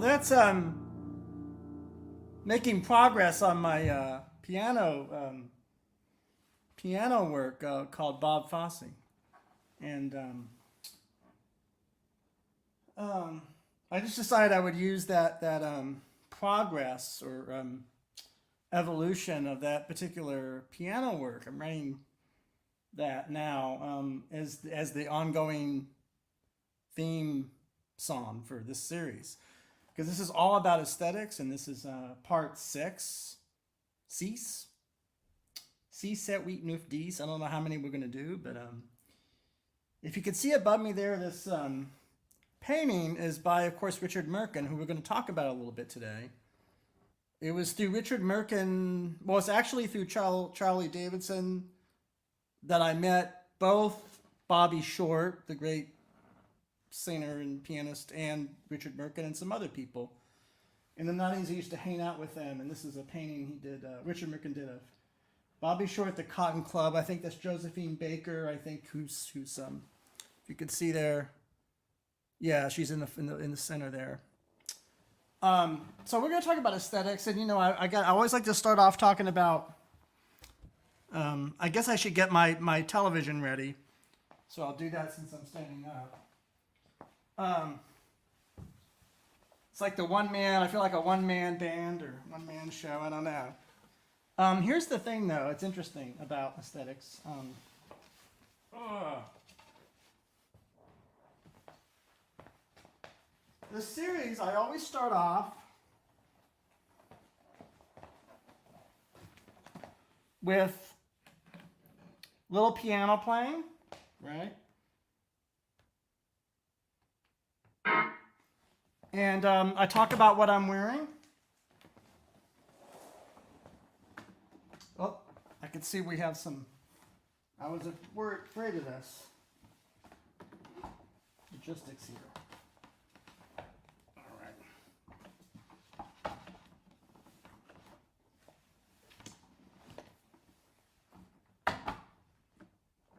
that's making progress on my piano work called Bob Fosse, and I just decided I would use that progress or evolution of that particular piano work. I'm writing that now as the ongoing theme song for this series, because this is all about aesthetics, and this is part 6, Cease. C set wheat noof D's. I don't know how many we're gonna do, but if you can see above me there, this painting is by, of course, Richard Merkin, who we're going to talk about a little bit today. It was through Richard Merkin, well, it's actually through Charlie Davidson that I met both Bobby Short, the great singer and pianist, and Richard Merkin and some other people. In the 90s, I used to hang out with them, and this is a painting he did, Richard Merkin did of Bobby Short, the Cotton Club. I think that's Josephine Baker, I think, who's if you could see there. Yeah, she's in the center there. So we're going to talk about aesthetics, and I always like to start off talking about. I guess I should get my television ready, so I'll do that since I'm standing up. It's like I feel like a one-man band or one-man show. I don't know. Here's the thing, though. It's interesting about aesthetics. The series, I always start off with little piano playing, right? And I talk about what I'm wearing. Oh, I can see we have some. I was afraid of this. Logistics here.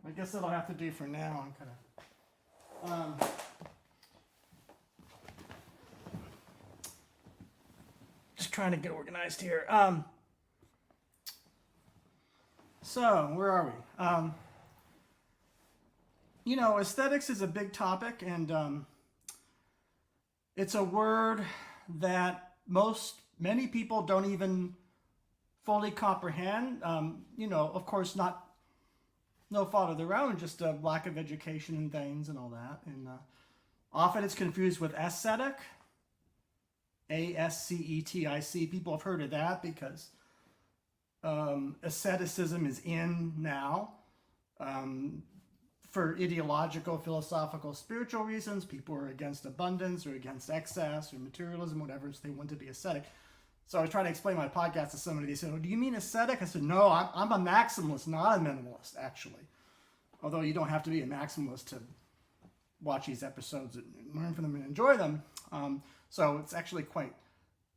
I guess that'll have to do for now. I'm kind of just trying to get organized here. So where are we? Aesthetics is a big topic, and it's a word that many people don't even fully comprehend. Of course, no fault of their own, just a lack of education and things and all that. And often it's confused with aesthetic, Ascetic. People have heard of that because asceticism is in now. For ideological, philosophical, spiritual reasons, people are against abundance or against excess or materialism, whatever, so they want to be ascetic. So I was trying to explain my podcast to somebody. They said, "Oh, do you mean ascetic?" I said, "No, I'm a maximalist, not a minimalist, actually." Although you don't have to be a maximalist to watch these episodes and learn from them and enjoy them. So it's actually quite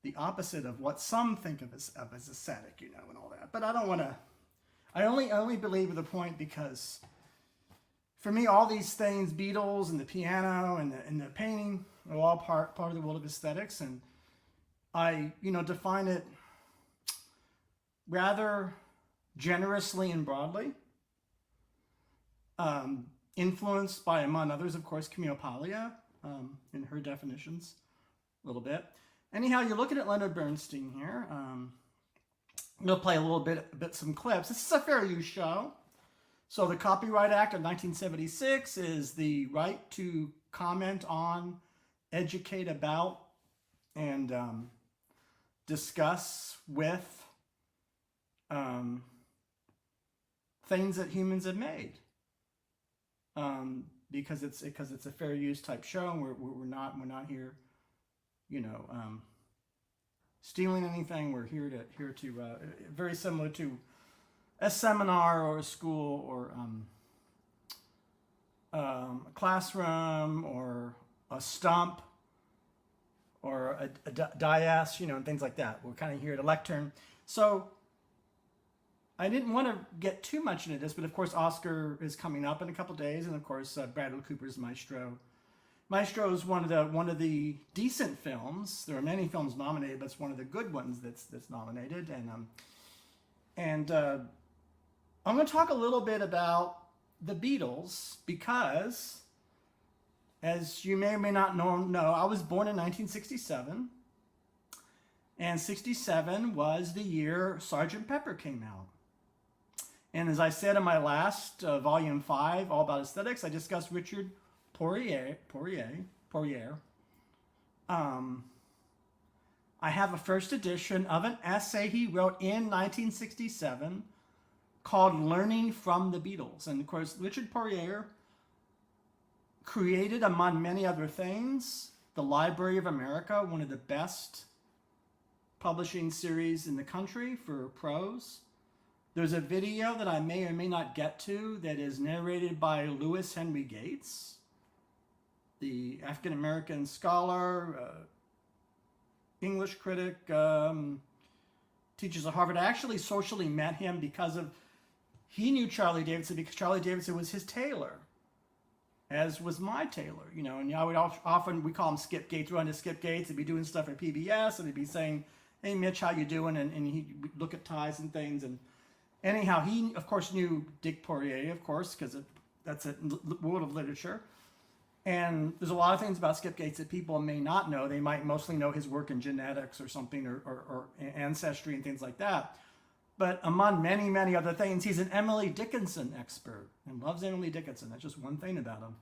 the opposite of what some think of as ascetic, and all that. But I don't want to. I only belabor the point because for me, all these things, Beatles and the piano and the painting, are all part of the world of aesthetics, and I, define it rather generously and broadly, influenced by, among others, of course, Camille Paglia, in her definitions, a little bit. Anyhow, you're looking at Leonard Bernstein here. We'll play a little bit some clips. This is a fair use show. So the Copyright Act of 1976 is the right to comment on, educate about, and discuss with things that humans have made, because it's a fair use type show, and we're not here, stealing anything. We're here to very similar to a seminar or a school or a classroom or a stump or a dais, and things like that. We're kind of here at a lectern. So I didn't want to get too much into this, but of course Oscar is coming up in a couple days, and of course Bradley Cooper's Maestro Maestro is one of the decent films. There are many films nominated, but it's one of the good ones that's nominated. And I'm going to talk a little bit about the Beatles because, as you may or may not know, I was born in 1967, and 67 was the year Sgt. Pepper came out. And as I said in my last volume 5, All About Aesthetics, I discussed Richard Poirier. I have a first edition of an essay he wrote in 1967 called Learning from the Beatles. And of course, Richard Poirier created, among many other things, the Library of America, one of the best publishing series in the country for prose. There's a video that I may or may not get to that is narrated by Lewis Henry Gates, the African-American scholar, English critic, teaches at Harvard. I actually socially met him because he knew Charlie Davidson because Charlie Davidson was his tailor, as was my tailor, and I would often, we call him Skip Gates, run to Skip Gates, he'd be doing stuff at PBS, and he'd be saying, hey Mitch, how you doing? And he'd look at ties and things, and anyhow, he of course knew Dick Poirier, of course, because that's a world of literature. And there's a lot of things about Skip Gates that people may not know. They might mostly know his work in genetics or something, or ancestry and things like that. But among many, many other things, he's an Emily Dickinson expert and loves Emily Dickinson. That's just one thing about him.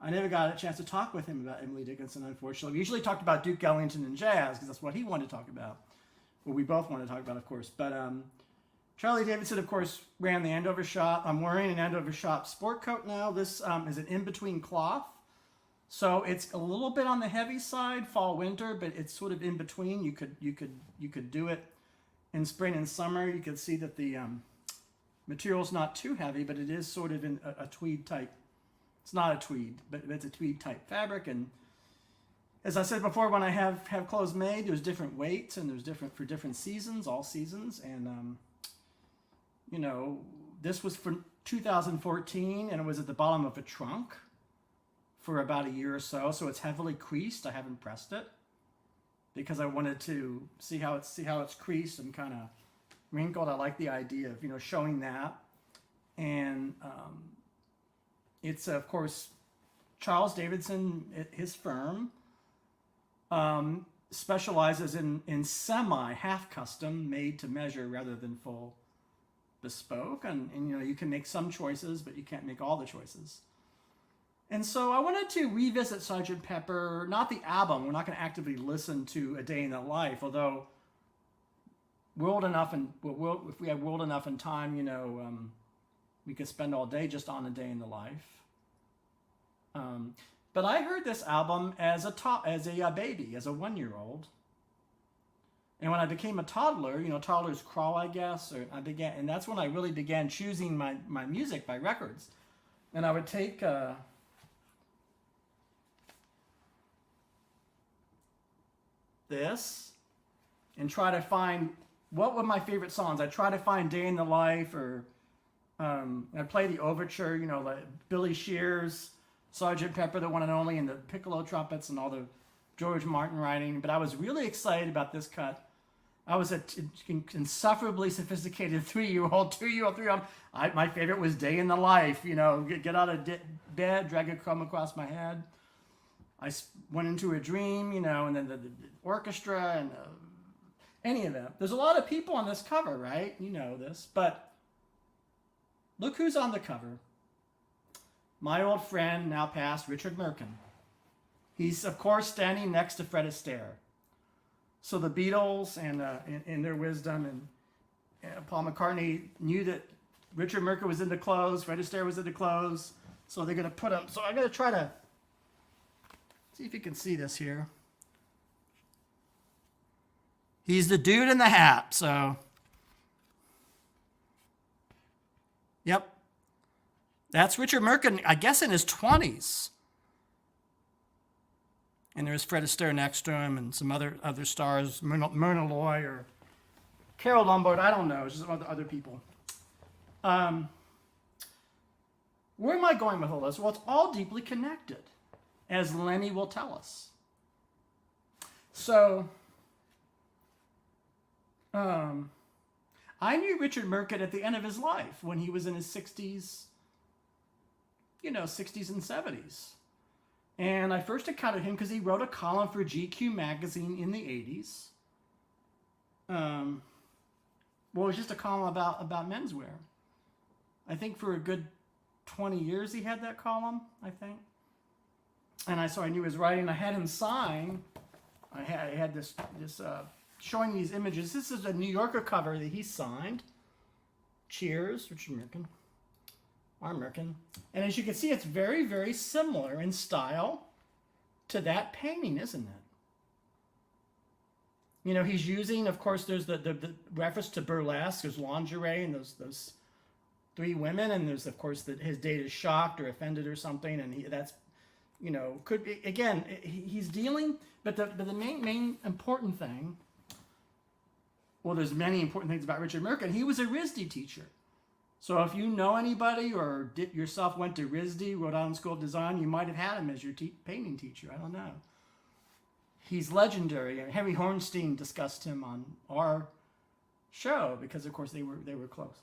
I never got a chance to talk with him about Emily Dickinson, unfortunately. We usually talked about Duke Ellington and jazz because that's what he wanted to talk about. Well, we both wanted to talk about, of course. But Charlie Davidson, of course, ran the Andover shop. I'm wearing an Andover shop sport coat now. This is an in-between cloth. So it's a little bit on the heavy side, fall, winter, but it's sort of in between. You could do it in spring and summer. You can see that the material's not too heavy, but it is sort of in a tweed type. It's not a tweed, but it's a tweed type fabric. And as I said before, when I have clothes made, there's different weights and there's different for different seasons, all seasons. And this was for 2014, and it was at the bottom of a trunk for about a year or so. So it's heavily creased. I haven't pressed it because I wanted to see how it's creased and kind of wrinkled. I like the idea of showing that. And it's of course Charles Davidson, his firm, specializes in semi half custom, made to measure rather than full bespoke, and you can make some choices, but you can't make all the choices. And so I wanted to revisit Sgt. Pepper, not the album. We're not going to actively listen to A Day in the Life, although if we had world enough in time, we could spend all day just on A Day in the Life. But I heard this album as a baby, as a 1-year-old. And when I became a toddler, toddlers crawl, I guess, and that's when I really began choosing my music by records. And I would take this and try to find what were my favorite songs. I'd try to find Day in the Life, or I'd play the overture, like Billy Shears, Sgt. Pepper, the one and only, and the piccolo trumpets and all the George Martin writing. But I was really excited about this cut. I was an insufferably sophisticated 3-year-old, 2-year-old, 3-year-old. My favorite was Day in the Life. Get out of bed, drag a comb across my head. I went into a dream, and then the orchestra and any of them. There's a lot of people on this cover, right? You know this. But look who's on the cover. My old friend, now passed, Richard Merkin. He's, of course, standing next to Fred Astaire. So the Beatles, and in their wisdom, and Paul McCartney knew that Richard Merkin was into clothes, Fred Astaire was into clothes, so they're going to put him. So I'm going to try to see if you can see this here. He's the dude in the hat, so. Yep. That's Richard Merkin, I guess in his 20s. And there's Fred Astaire next to him, and some other stars, Myrna Loy or Carol Lombard, I don't know, it's just other people. Where am I going with all this? Well, it's all deeply connected. as Lenny will tell us. So, I knew Richard Merckett at the end of his life when he was in his 60s, 60s and 70s. And I first encountered him because he wrote a column for GQ magazine in the 80s. Well, it was just a column about menswear. I think for a good 20 years he had that column, I think. And so I knew his writing. I had him sign. I had this showing these images. This is a New Yorker cover that he signed. Cheers, Richard Merckett. Our Merckett. And as you can see, it's very, very similar in style to that painting, isn't it? He's using, of course, there's the reference to burlesque. There's lingerie and those three women, and there's, of course, that his date is shocked or offended or something, and that's, could be, again, he's dealing, but the main important thing, well, there's many important things about Richard Merckett. He was a RISD teacher. So if you know anybody or yourself went to RISD, Rhode Island School of Design, you might have had him as your painting teacher. I don't know. He's legendary. Henry Hornstein discussed him on our show because, of course, they were close.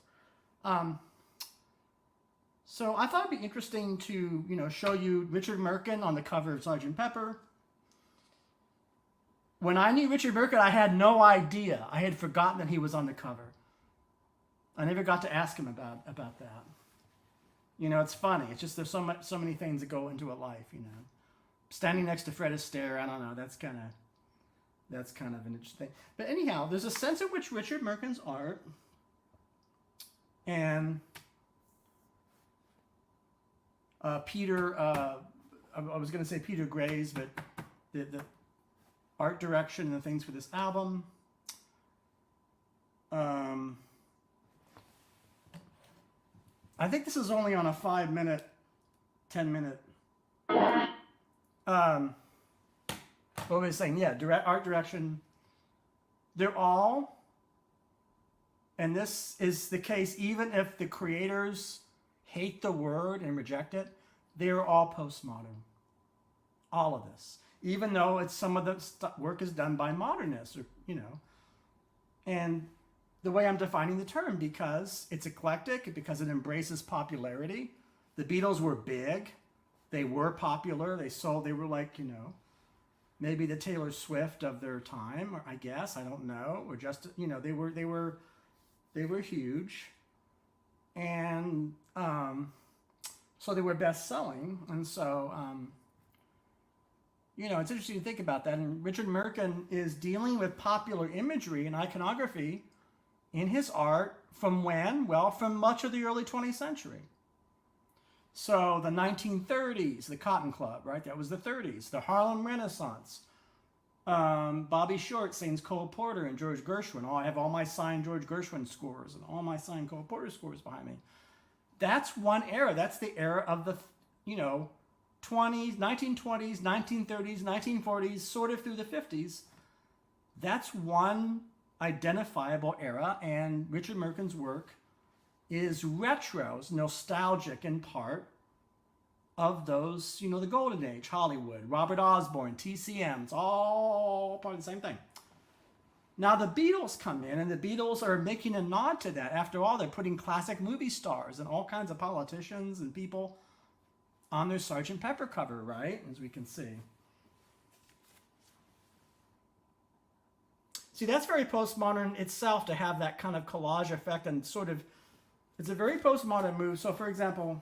So I thought it'd be interesting to show you Richard Merckett on the cover of Sgt. Pepper. When I knew Richard Merckett, I had no idea. I had forgotten that he was on the cover. I never got to ask him about that. It's funny. It's just there's so many things that go into a life. Standing next to Fred Astaire, I don't know. That's kind of an interesting thing. But anyhow, there's a sense in which Richard Merckett's art and Peter, I was going to say Peter Gray's, but the art direction and the things for this album. I think this is only on a 5-minute, 10-minute. What was I saying? Yeah, art direction. They're all, and this is the case even if the creators hate the word and reject it, they're all postmodern. All of this. Even though some of the work is done by modernists, And the way I'm defining the term, because it's eclectic, because it embraces popularity. The Beatles were big. They were popular. They were like, maybe the Taylor Swift of their time, or I guess, I don't know, or just, they were huge. And so they were best-selling. And so, it's interesting to think about that. And Richard Merckett is dealing with popular imagery and iconography in his art from when? Well, from much of the early 20th century. So the 1930s, the Cotton Club, right? That was the 30s. The Harlem Renaissance. Bobby Short sings Cole Porter and George Gershwin. I have all my signed George Gershwin scores and all my signed Cole Porter scores behind me. That's one era. That's the era of the, 1920s, 1930s, 1940s, sort of through the 50s. That's one identifiable era, and Richard Merckett's work is retro, nostalgic in part of those, the golden age, Hollywood, Robert Osborne, TCM, it's all part of the same thing. Now the Beatles come in, and the Beatles are making a nod to that. After all, they're putting classic movie stars and all kinds of politicians and people on their Sgt. Pepper cover, right? As we can see. See, that's very postmodern itself to have that kind of collage effect and sort of, it's a very postmodern move. So, for example,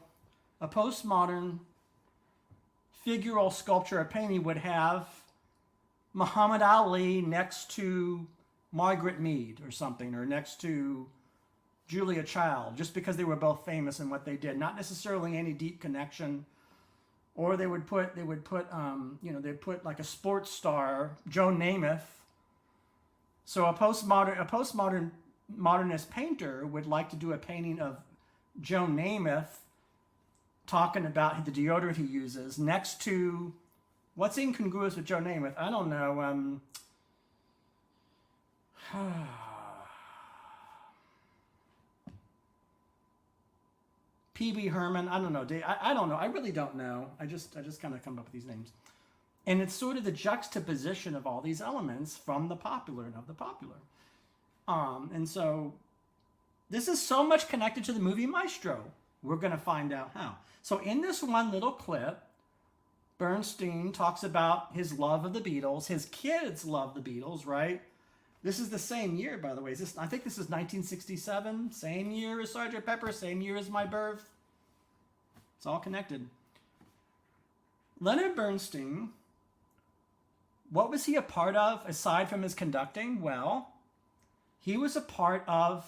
a postmodern figural sculpture or painting would have Muhammad Ali next to Margaret Mead or something, or next to Julia Child, just because they were both famous in what they did, not necessarily any deep connection. Or they would put they'd put like a sports star, Joe Namath. So a postmodern modernist painter would like to do a painting of Joe Namath talking about the deodorant he uses next to, what's incongruous with Joe Namath? I don't know. P.B. Herman. I don't know. I don't know. I really don't know. I just kind of come up with these names. And it's sort of the juxtaposition of all these elements from the popular and of the popular. And so this is so much connected to the movie Maestro. We're going to find out how. So in this one little clip, Bernstein talks about his love of the Beatles. His kids love the Beatles, right? This is the same year, by the way. I think this is 1967. Same year as Sgt. Pepper. Same year as my birth. It's all connected. Leonard Bernstein, what was he a part of aside from his conducting? Well, he was a part of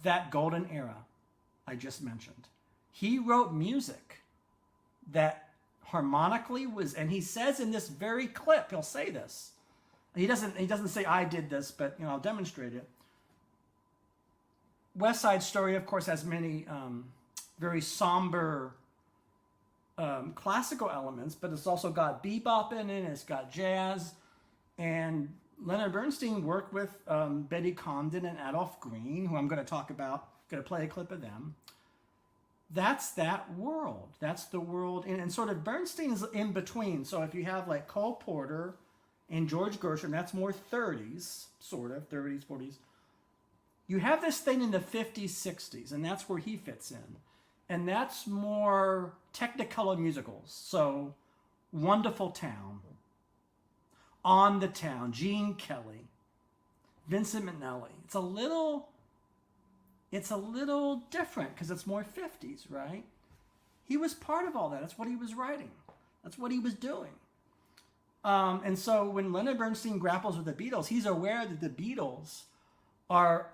that golden era I just mentioned. He wrote music that harmonically was, and he says in this very clip, he'll say this. He doesn't say I did this, but I'll demonstrate it. West Side Story, of course, has many very somber classical elements, but it's also got bebop in it, it's got jazz, and Leonard Bernstein worked with Betty Comden and Adolph Green, who I'm going to talk about. Going to play a clip of them. That's that world. That's the world, and sort of Bernstein is in between. So if you have like Cole Porter and George Gershwin, that's more 30s, sort of 30s, 40s. You have this thing in the 50s, 60s, and that's where he fits in. And that's more Technicolor musicals. So Wonderful Town, On the Town, Gene Kelly, Vincent Minnelli. It's a little different because it's more 50s, right? He was part of all that. That's what he was writing. That's what he was doing. And so when Leonard Bernstein grapples with the Beatles, he's aware that the Beatles are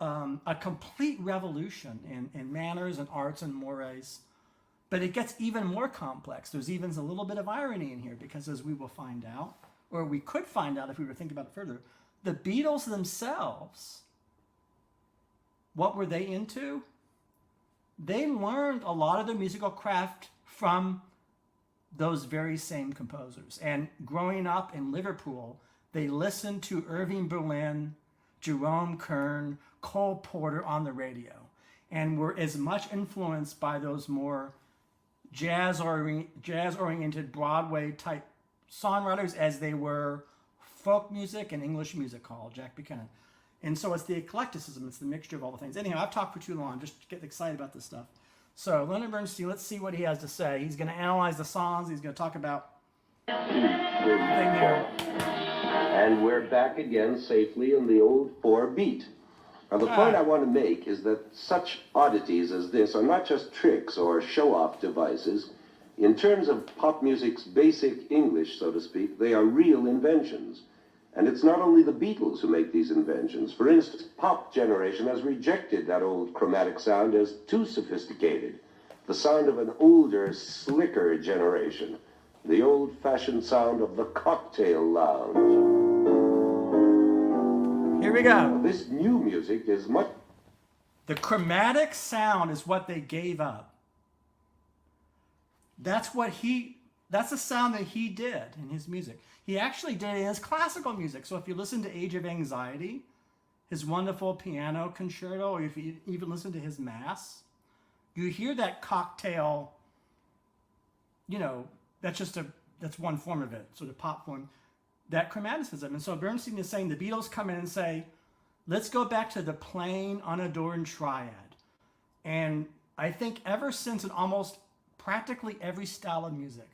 a complete revolution in manners and arts and mores. But it gets even more complex. There's even a little bit of irony in here because, as we will find out, or we could find out if we were thinking about it further, the Beatles themselves, what were they into? They learned a lot of their musical craft from those very same composers. And growing up in Liverpool, they listened to Irving Berlin, Jerome Kern, Cole Porter on the radio, and were as much influenced by those more jazz-oriented Broadway-type songwriters as they were folk music and English music hall, Jack Buchanan. And so it's the eclecticism, it's the mixture of all the things. Anyhow, I've talked for too long, just get excited about this stuff. So Leonard Bernstein, let's see what he has to say. He's going to analyze the songs. He's going to talk about the thing here. And we're back again safely in the old 4-beat. Now, the point I want to make is that such oddities as this are not just tricks or show-off devices. In terms of pop music's basic English, so to speak, they are real inventions. And it's not only the Beatles who make these inventions. For instance, pop generation has rejected that old chromatic sound as too sophisticated. The sound of an older, slicker generation. The old-fashioned sound of the cocktail lounge. Here we go. This new music is much... The chromatic sound is what they gave up. That's the sound that he did in his music. He actually did it in his classical music. So if you listen to Age of Anxiety, his wonderful piano concerto, or if you even listen to his Mass, you hear that cocktail, that's one form of it, sort of pop form, that chromaticism. And so Bernstein is saying the Beatles come in and say, let's go back to the plain, unadorned triad. And I think ever since in almost practically every style of music,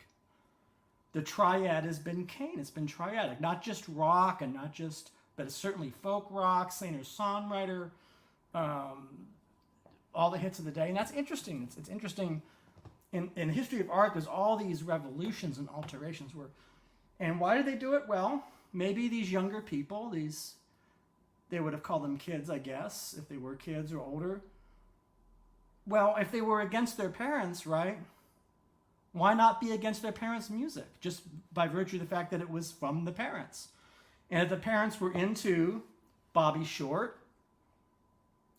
the triad has been Kane. It's been triadic, not just rock and not just, but it's certainly folk rock, singer-songwriter, all the hits of the day. And that's interesting. It's interesting. In the history of art, there's all these revolutions and alterations. And why did they do it? Well, maybe these younger people, they would have called them kids, I guess, if they were kids or older. Well, if they were against their parents, right? Why not be against their parents' music? Just by virtue of the fact that it was from the parents. And if the parents were into Bobby Short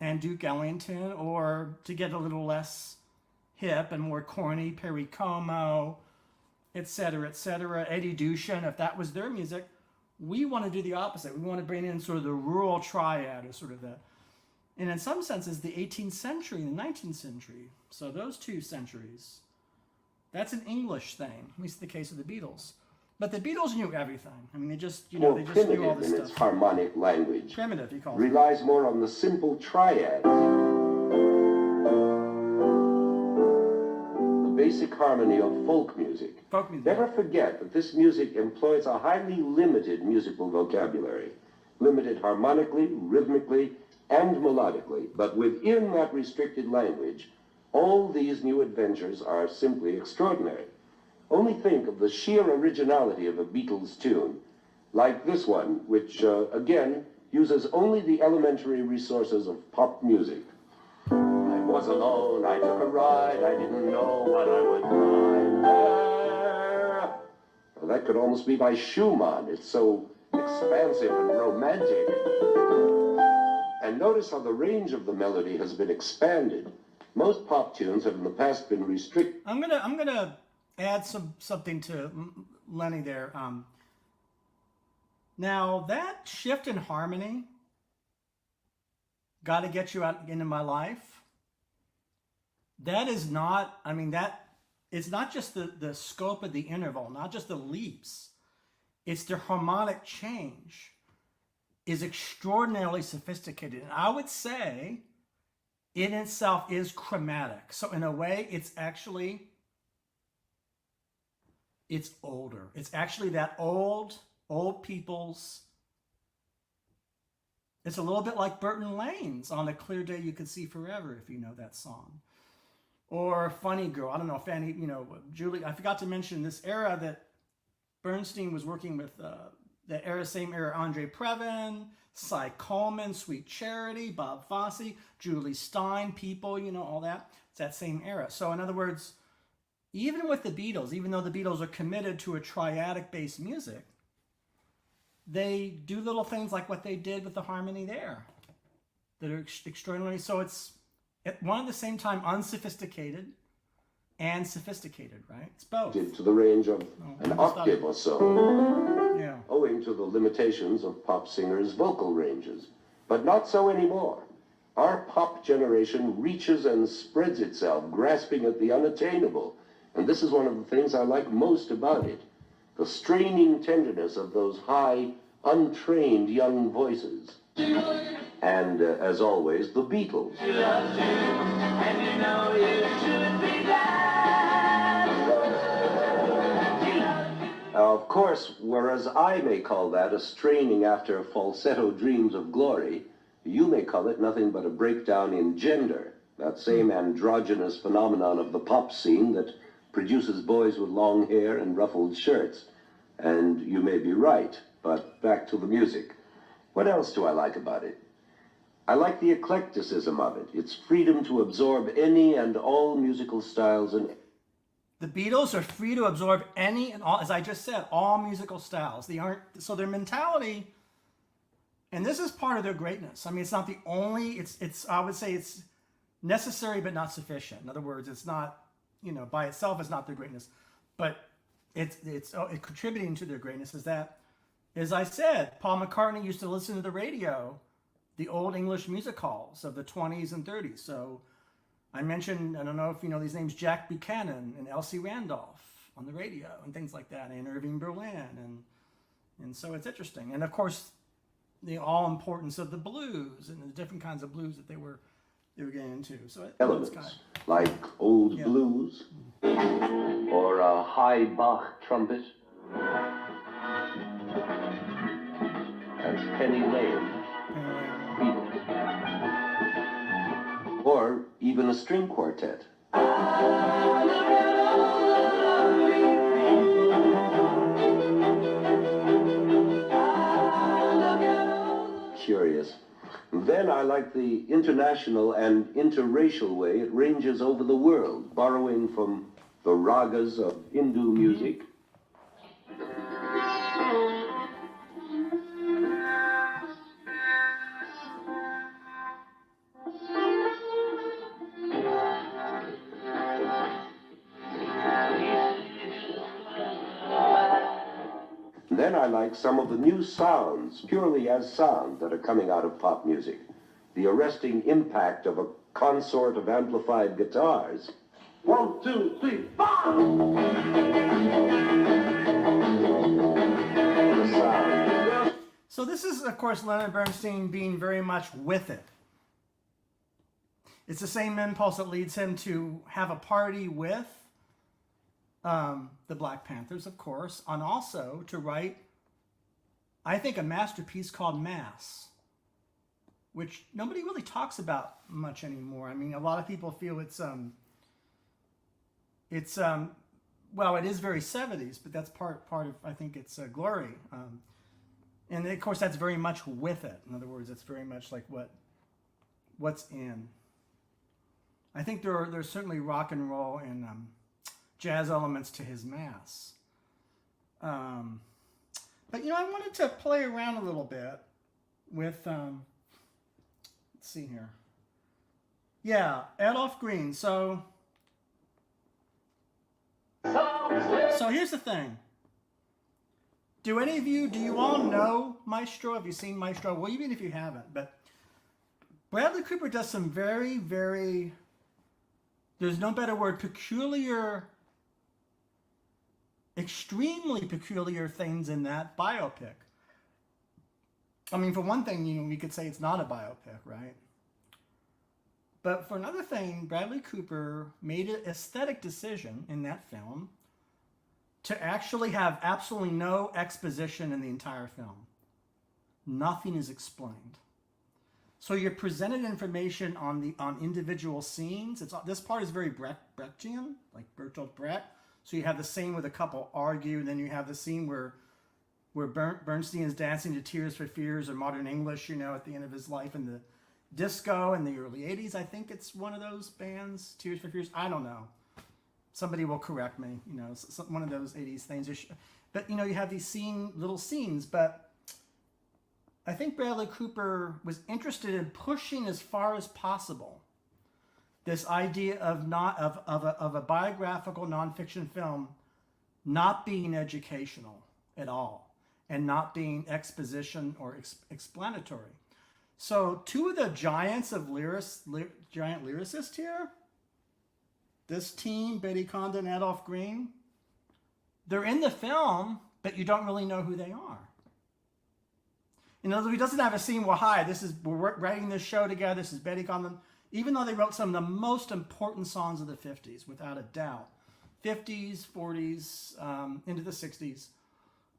and Duke Ellington, or to get a little less hip and more corny, Perry Como, etc., Eddie Duchin, if that was their music, we want to do the opposite. We want to bring in sort of the rural triad, or sort of and in some senses, the 18th century and the 19th century. So those 2 centuries, that's an English thing, at least the case of the Beatles. But the Beatles knew everything. I mean, they just knew all this primitive in stuff. its harmonic language. Primitive, he calls it. Relies more on the simple triad. The basic harmony of folk music. Folk music. Never forget that this music employs a highly limited musical vocabulary. Limited harmonically, rhythmically, and melodically. But within that restricted language, all these new adventures are simply extraordinary. Only think of the sheer originality of a Beatles tune, like this one, which, again, uses only the elementary resources of pop music. I was alone, I took a ride, I didn't know what I would find there. Well, that could almost be by Schumann. It's so expansive and romantic. And notice how the range of the melody has been expanded. Most pop tunes have in the past been restricted. I'm gonna add something to Lenny there. Now that shift in harmony, "Got to Get You Out Into My Life," that is not, I mean, that it's not just the scope of the interval, not just the leaps. It's the harmonic change is extraordinarily sophisticated. And I would say it itself is chromatic. So in a way, it's older. It's actually that old people's, it's a little bit like Burton Lane's "On a Clear Day You Could See Forever," if you know that song. Or "Funny Girl." I don't know, Fanny, Julie, I forgot to mention this era that Bernstein was working with, same era, Andre Previn, Cy Coleman, Sweet Charity, Bob Fosse, Julie Stein, People, all that. It's that same era. So in other words, even with the Beatles, even though the Beatles are committed to a triadic-based music, they do little things like what they did with the harmony there that are extraordinary. So it's at one at the same time unsophisticated and sophisticated, right? It's both. To the range of an octave or so, owing to the limitations of pop singers' vocal ranges. But not so anymore. Our pop generation reaches and spreads itself, grasping at the unattainable. And this is one of the things I like most about it. The straining tenderness of those high, untrained young voices. And, as always, the Beatles. You love to, and you know you should be glad. Of course, whereas I may call that a straining after falsetto dreams of glory, you may call it nothing but a breakdown in gender, that same androgynous phenomenon of the pop scene that produces boys with long hair and ruffled shirts. And you may be right, but back to the music. What else do I like about it? I like the eclecticism of it, its freedom to absorb any and all musical styles. And the Beatles are free to absorb any and all, as I just said, all musical styles. They aren't, so their mentality, and this is part of their greatness. I mean, it's not the only, I would say it's necessary but not sufficient. In other words, it's not, by itself it's not their greatness, but it's contributing to their greatness is that, as I said, Paul McCartney used to listen to the radio, the old English music halls of the 20s and 30s. So I mentioned, I don't know if you know these names, Jack Buchanan and Elsie Randolph on the radio and things like that, and Irving Berlin. And so it's interesting. And of course, the all-importance of the blues and the different kinds of blues that they were getting into. So elements, like old blues, or a high Bach trumpet. That's Penny Lane. Beatles. Or even a string quartet. Curious. Then I like the international and interracial way it ranges over the world, borrowing from the ragas of Hindu music. Then I like some of the new sounds, purely as sound, that are coming out of pop music. the arresting impact of a consort of amplified guitars. 1, 2, 3, 4! The sound. So this is, of course, Leonard Bernstein being very much with it. It's the same impulse that leads him to have a party with the Black Panthers, of course, and also to write, I think, a masterpiece called Mass, which nobody really talks about much anymore. I mean, a lot of people feel well, it is very 70s, but that's part of, I think, its glory. And of course, that's very much with it. In other words, it's very much like what's in. I think there's certainly rock and roll and jazz elements to his Mass. But, I wanted to play around a little bit with, let's see here. Yeah, Adolph Green. So here's the thing. Do you all know Maestro? Have you seen Maestro? Well, even if you haven't, but Bradley Cooper does some very, very, there's no better word, extremely peculiar things in that biopic. I mean, for one thing, we could say it's not a biopic, right? But for another thing, Bradley Cooper made an aesthetic decision in that film to actually have absolutely no exposition in the entire film. Nothing is explained. So you're presented information on individual scenes. This part is very Brechtian, like Bertolt Brecht. So you have the scene where the couple argue, and then you have the scene where Bernstein is dancing to Tears for Fears or Modern English, at the end of his life in the disco in the early 80s. I think it's one of those bands, Tears for Fears. I don't know. Somebody will correct me, one of those 80s things. But, you have these little scenes. But I think Bradley Cooper was interested in pushing as far as possible this idea of a biographical nonfiction film not being educational at all and not being exposition or explanatory. So two of the giants of giant lyricists here, this team, Betty Condon and Adolph Green, they're in the film, but you don't really know who they are. In other words, he doesn't have a scene, we're writing this show together, this is Betty Condon, even though they wrote some of the most important songs of the 50s, without a doubt. 50s, 40s, into the 60s.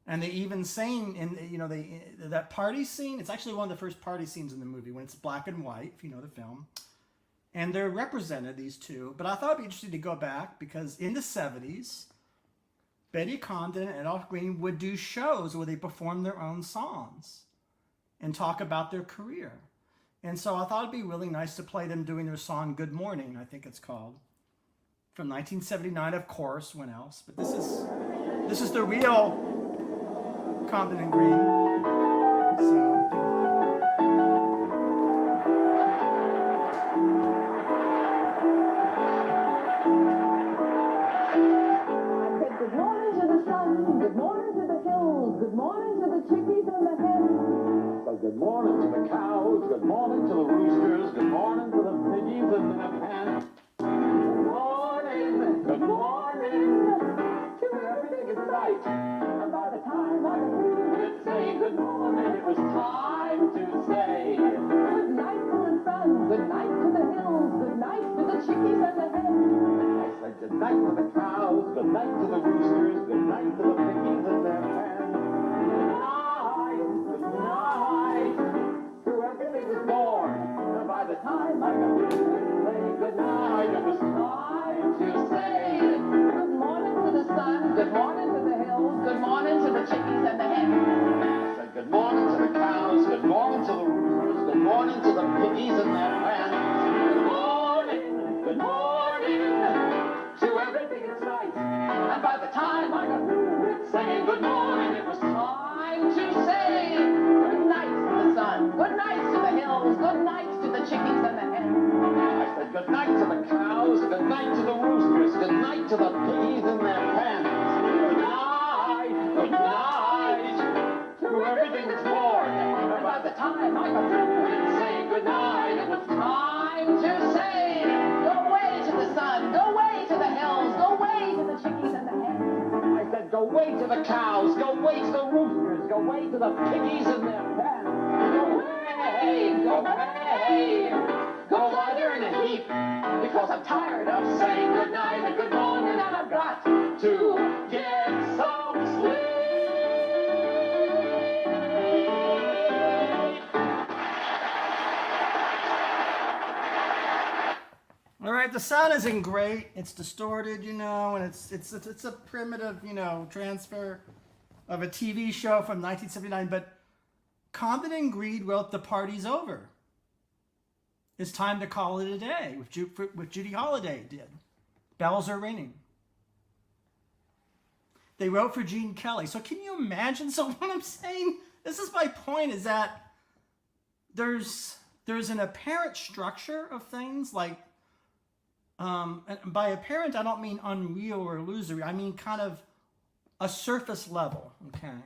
And they even sang in, that party scene, it's actually one of the first party scenes in the movie, when it's black and white, if you know the film. And they're represented, these two. But I thought it'd be interesting to go back, because in the 70s, Betty Condon and Adolph Green would do shows where they performed their own songs and talk about their career. And so I thought it'd be really nice to play them doing their song Good Morning, I think it's called. From 1979, of course, when else? But this is the real Condon and Green. So. Good morning to the sun, good morning to the hills, good morning to the chickies and the hens. So good morning to the cows, good morning to the roosters, good morning to the piggies in the pen. Good morning to everything in sight. And by the time I could say good morning, it was time to say good night to the sun, good night to the hills, good night to the chickies and the hens. I said good night to the cows, good night to the roosters, good night to the piggies in their pens. Good night to everything that's born. And by the time I could say good night, it was time to say good morning to the sun, good morning to the hills, good morning to the chickies and the hens. I said good morning to the cows, good morning to the roosters, good morning to the piggies in their pens. Good morning to everything that's right. And by the time I got through saying good morning, it was time to say good night to the sun, good night to the hills, good night to the chickies and the hens. I said good night to the cows, good night to the roosters, good night to the piggies in their pens. Good night to everything that's born. And by the time I got through saying good night, Go way to the cows, go way to the roosters, go way to the piggies in their pen. Go way, go way, go lie there in a heap, because I'm tired of saying good night and good morning, and I've got to get some sleep. All right, the sound isn't great. It's distorted, you know, and it's a primitive, you know, transfer of a TV show from 1979. But Condon and Greed wrote "The Party's Over. It's time to call it a day," with Judy Holliday did. Bells are ringing. They wrote for Gene Kelly. So can you imagine? So what I'm saying, this is my point, is that there's an apparent structure of things like. And by apparent, I don't mean unreal or illusory. I mean kind of a surface level, okay?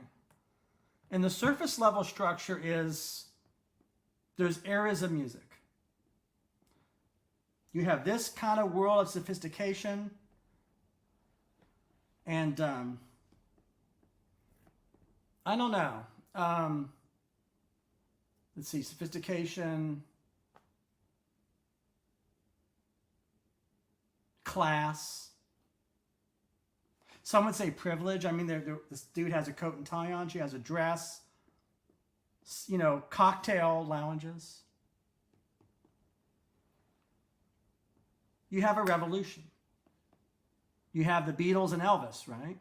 And the surface level structure is there's eras of music. You have this kind of world of sophistication and I don't know. Let's see, sophistication, class. Some would say privilege. I mean, this dude has a coat and tie on. She has a dress. You know, cocktail lounges. You have a revolution. You have the Beatles and Elvis, right?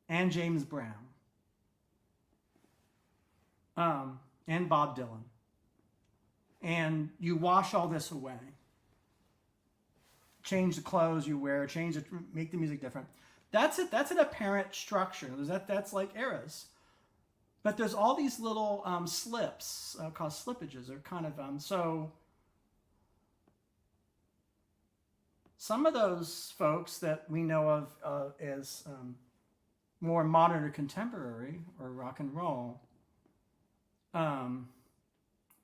And James Brown. And Bob Dylan. And you wash all this away. Change the clothes you wear, make the music different. That's it. That's an apparent structure. That's like eras. But there's all these little slips called slippages. Or kind of so. Some of those folks that we know of as more modern or contemporary or rock and roll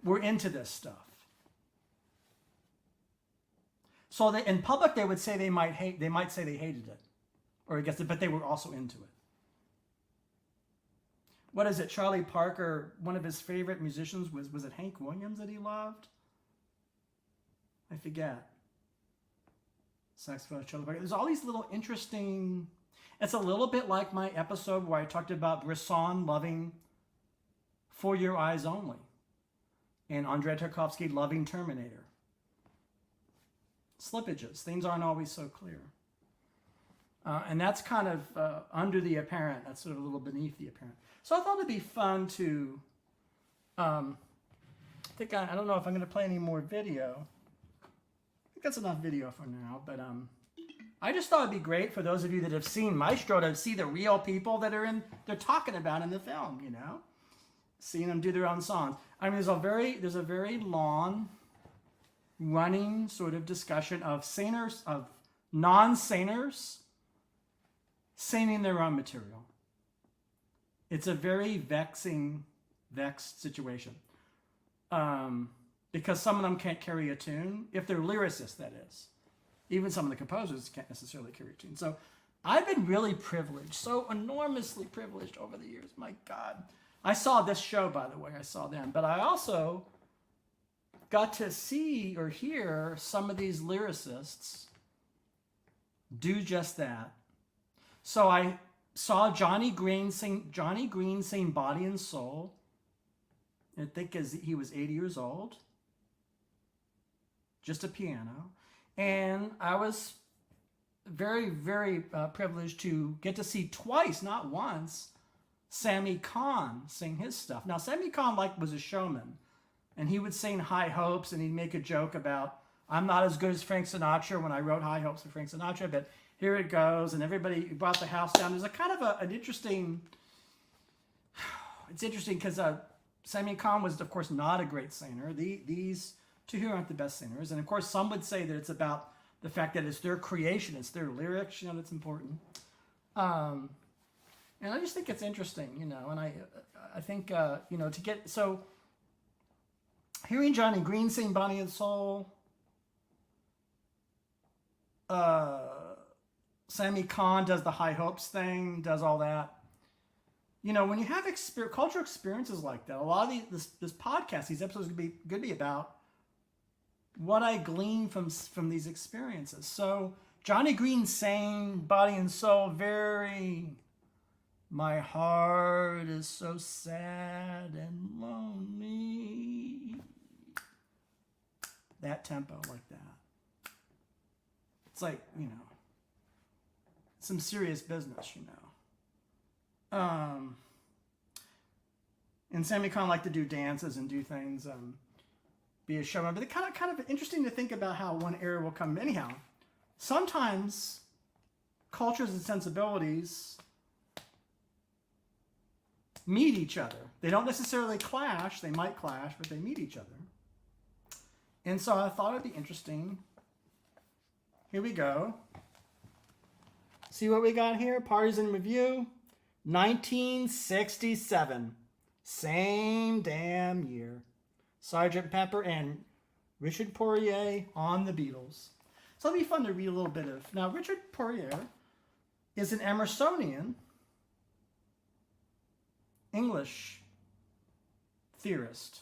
were into this stuff. So in public, they would say they might say they hated it, or against it, but they were also into it. What is it? Charlie Parker, one of his favorite musicians was it Hank Williams that he loved? I forget. Saxophone, Charlie Parker. There's all these little interesting. It's a little bit like my episode where I talked about Bresson loving For Your Eyes Only, and Andrei Tarkovsky loving Terminator. Slippages. Things aren't always so clear. And that's kind of under the apparent. That's sort of a little beneath the apparent. So I thought it'd be fun to, I don't know if I'm going to play any more video. I think that's enough video for now. But I just thought it'd be great for those of you that have seen Maestro to see the real people that they're talking about in the film, you know? Seeing them do their own songs. I mean, there's a very long running sort of discussion of singers, of non-singers singing their own material. It's a very vexed situation. Because some of them can't carry a tune, if they're lyricists, that is. Even some of the composers can't necessarily carry a tune. So I've been really privileged, so enormously privileged over the years. My God. I saw this show, by the way. I saw them. But I also got to see or hear some of these lyricists do just that. So I saw Johnny Green sing Body and Soul. I think he was 80 years old. Just a piano. And I was very, very privileged to get to see twice, not once, Sammy Cahn sing his stuff. Now, Sammy Cahn was a showman. And he would sing High Hopes, and he'd make a joke about, I'm not as good as Frank Sinatra when I wrote High Hopes for Frank Sinatra, but here it goes. And everybody brought the house down. There's a kind of an interesting, it's interesting because Sammy Cahn was, of course, not a great singer. These two here aren't the best singers. And, of course, some would say that it's about the fact that it's their creation, it's their lyrics, you know, that's important. And I just think it's interesting, you know, and I think, you know, to get, so hearing Johnny Green sing Body and Soul, Sammy Kahn does the high hopes thing, does all that. You know, when you have cultural experiences like that, a lot of this podcast, these episodes could be about what I glean from these experiences. So Johnny Green sang Body and Soul, very, my heart is so sad and lonely. That tempo like that. It's like, you know, some serious business, you know. And Sammy Kahn liked to do dances and do things, be a showman. But it's kind of interesting to think about how one era will come. Anyhow, sometimes cultures and sensibilities meet each other. They don't necessarily clash. They might clash, but they meet each other. And so I thought it'd be interesting. Here we go. See what we got here? Parties in Review. 1967. Same damn year. Sgt. Pepper and Richard Poirier on the Beatles. So it'll be fun to read a little bit of. Now, Richard Poirier is an Emersonian English theorist,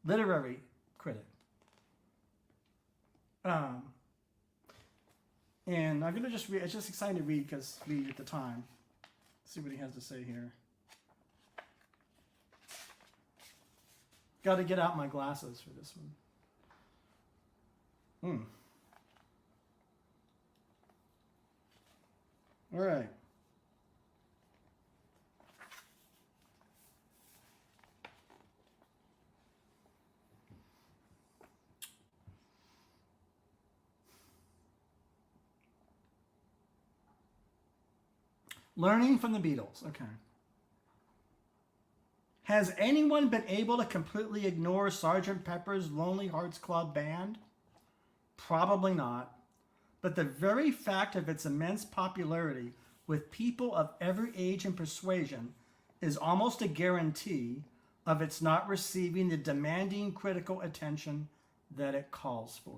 literary critic. And I'm going to just read, it's just exciting to read because read at the time. See what he has to say here. Got to get out my glasses for this one. All right. Learning from the Beatles. Okay. Has anyone been able to completely ignore Sgt. Pepper's Lonely Hearts Club Band? Probably not. But the very fact of its immense popularity with people of every age and persuasion is almost a guarantee of its not receiving the demanding critical attention that it calls for.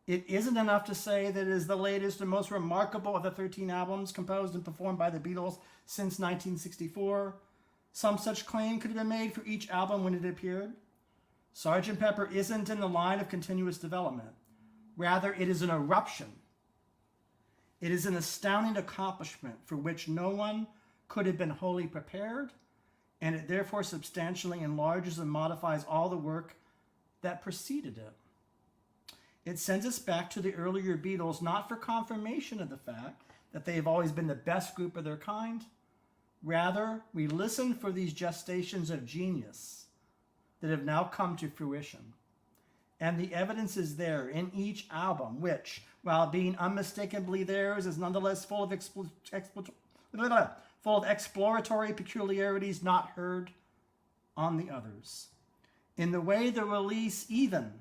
It isn't enough to say that it is the latest and most remarkable of the 13 albums composed and performed by the Beatles since 1964. Some such claim could have been made for each album when it appeared. Sgt. Pepper isn't in the line of continuous development. Rather, it is an eruption. It is an astounding accomplishment for which no one could have been wholly prepared, and it therefore substantially enlarges and modifies all the work that preceded it. It sends us back to the earlier Beatles, not for confirmation of the fact that they have always been the best group of their kind. Rather, we listen for these gestations of genius that have now come to fruition. And the evidence is there in each album, which, while being unmistakably theirs, is nonetheless full of exploratory peculiarities not heard on the others. In the way the release even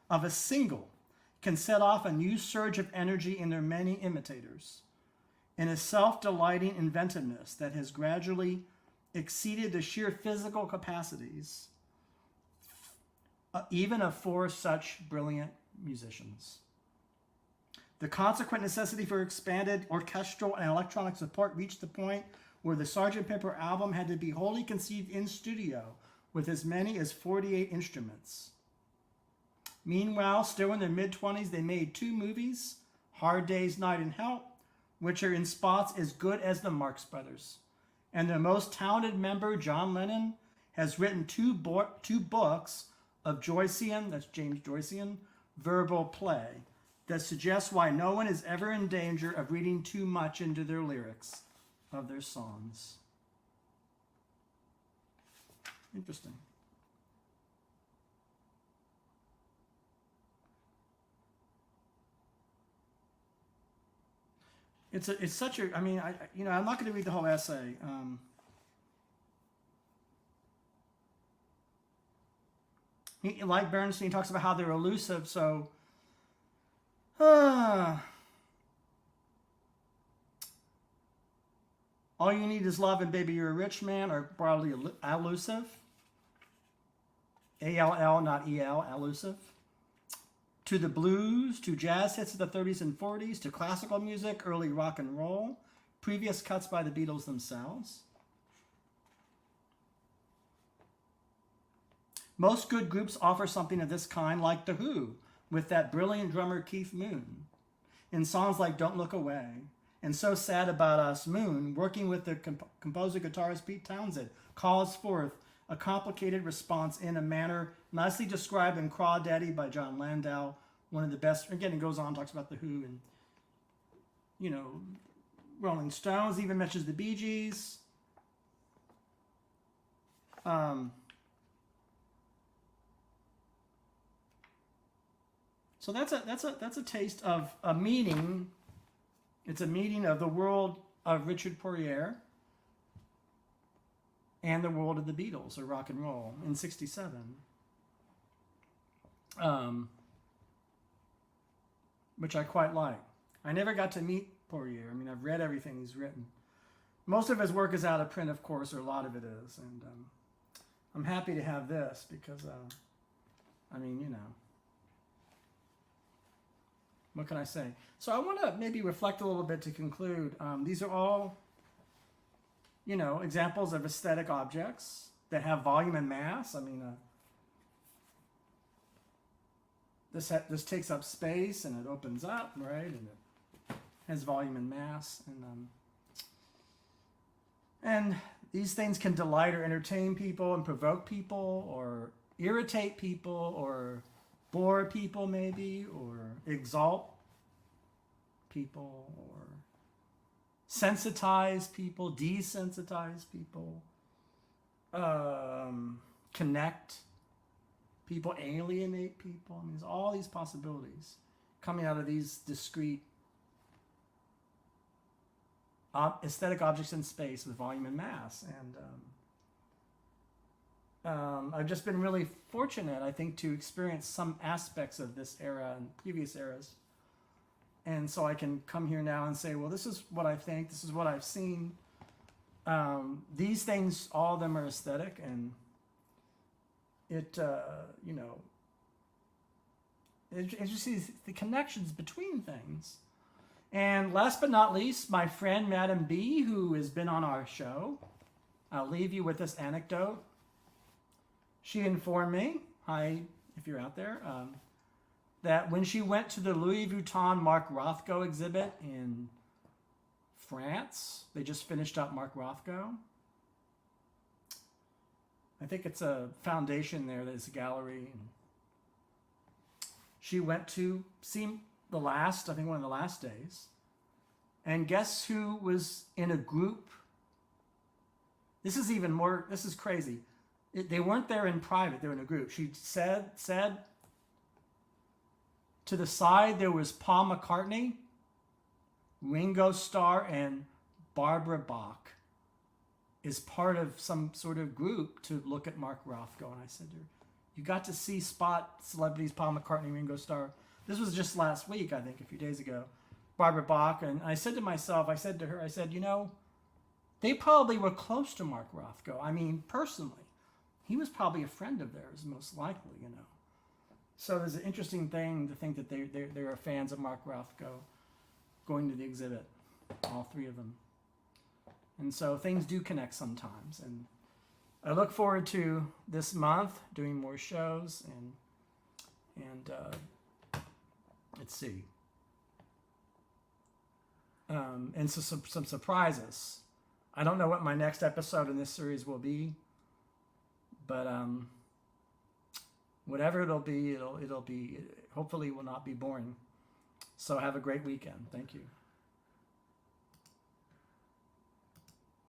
of a single can set off a new surge of energy in their many imitators, in a self-delighting inventiveness that has gradually exceeded the sheer physical capacities even of four such brilliant musicians. The consequent necessity for expanded orchestral and electronic support reached the point where the Sgt. Pepper album had to be wholly conceived in studio with as many as 48 instruments. Meanwhile, still in their mid-20s, they made 2 movies, Hard Day's Night and Help, which are in spots as good as the Marx Brothers. And their most talented member, John Lennon, has written 2 books of Joycean, that's James Joycean, verbal play that suggests why no one is ever in danger of reading too much into their lyrics of their songs. Interesting. It's such a, I mean, I'm not going to read the whole essay. Like Bernstein talks about how they're elusive, so all you need is love and baby you're a rich man are broadly elusive. A-L-L, not E-L, elusive. to the blues, to jazz hits of the 30s and 40s, to classical music, early rock and roll, previous cuts by the Beatles themselves. Most good groups offer something of this kind, like The Who, with that brilliant drummer Keith Moon, in songs like Don't Look Away, and So Sad About Us. Moon, working with the composer guitarist Pete Townsend, calls forth a complicated response in a manner nicely described in Crawdaddy by John Landau, one of the best. Again, it goes on, talks about The Who and, you know, Rolling Stones, even mentions the Bee Gees. So that's a taste of a meeting. It's a meeting of the world of Richard Poirier and the world of the Beatles or rock and roll in '67. Which I quite like. I never got to meet Poirier. I mean, I've read everything he's written. Most of his work is out of print, of course, or a lot of it is. And I'm happy to have this because, I mean, you know, what can I say? So I want to maybe reflect a little bit to conclude. These are all, you know, examples of aesthetic objects that have volume and mass. I mean, this takes up space and it opens up, right? And it has volume and mass. And these things can delight or entertain people and provoke people or irritate people or bore people maybe, or exalt people, or sensitize people, desensitize people, connect people, alienate people. I mean, there's all these possibilities coming out of these discrete aesthetic objects in space with volume and mass. And I've just been really fortunate, I think, to experience some aspects of this era and previous eras. And so I can come here now and say, well, this is what I think, this is what I've seen. These things, all of them are aesthetic, and it, you know, it just sees the connections between things. And last but not least, my friend Madam B, who has been on our show, I'll leave you with this anecdote. She informed me, hi, if you're out there, that when she went to the Louis Vuitton Mark Rothko exhibit in France, they just finished up Mark Rothko. I think it's a foundation there, there's a gallery. And she went to see the last, I think one of the last days. And guess who was in a group? This is even more, this is crazy. They weren't there in private, they were in a group. She said to the side there was Paul McCartney, Ringo Starr, and Barbara Bach is part of some sort of group to look at Mark Rothko. And I said to her, you got to see spot celebrities, Paul McCartney, Ringo Starr. This was just last week, I think, a few days ago. Barbara Bach. And I said to myself, I said to her, I said, you know, they probably were close to Mark Rothko. I mean, personally. He was probably a friend of theirs, most likely, you know. So there's an interesting thing to think that they are fans of Mark Rothko going to the exhibit, all three of them. And so things do connect sometimes. And I look forward to this month doing more shows and let's see. And so some surprises. I don't know what my next episode in this series will be. But whatever it'll be, it'll be, hopefully will not be boring. So have a great weekend. Thank you.